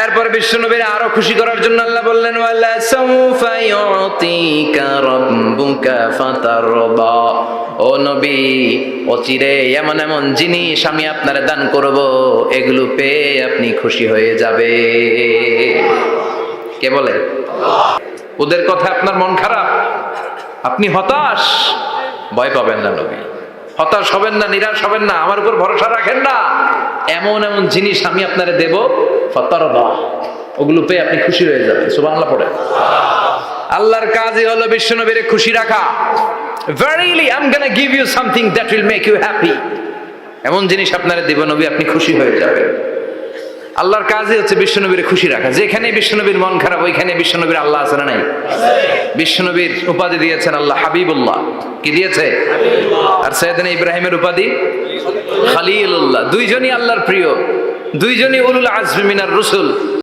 এরপর বিশ্বনবীর আরো খুশি করার জন্য আল্লাহ বললেন ওয়ালা সাউফা ইউতিকা রাব্বুকা ফাতারদা। ও নবী, অচিরে এমন এমন জিনিস আমি আপনারে দান করব, এগুলো পেয়ে আপনি খুশি হয়ে যাবে। কে বলে? ওদের কথা আপনার মন খারাপ, আপনি হতাশ, ভয় পাবেন না নবী, হতাশ হবেন না, নিরাশ হবেন না, আমার উপর ভরসা রাখেন না। এমন এমন জিনিস আমি আপনারে দেব, ফাতারদা, ওগুলো পেয়ে আপনি খুশি হয়ে যাবেন। সুবহানাল্লাহ পড়ে। আল্লাহর কাজই হলো বিশ্বনবীরে খুশি রাখা। Verily I'm gonna give you something that will make you happy. এমন জিনিস আপনারে দেব নবী, আপনি খুশি হয়ে যাবেন। আল্লাহর কাজই হচ্ছে বিশ্বনবীরে খুশি রাখা। যেখানে বিশ্বনবীর মন খারাপ, ওইখানে বিশ্বনবীর আল্লাহ আছে না নাই? বিশ্বনবীর উপাধি দিয়েছেন আল্লাহ হাবিবুল্লাহ। কি দিয়েছে? আর সাইয়েদনা ইব্রাহিমের উপাধি খলিলুল্লাহ। দুইজনই আল্লাহর প্রিয়, দুইজনই উলুল আজমি মিনার রসুল।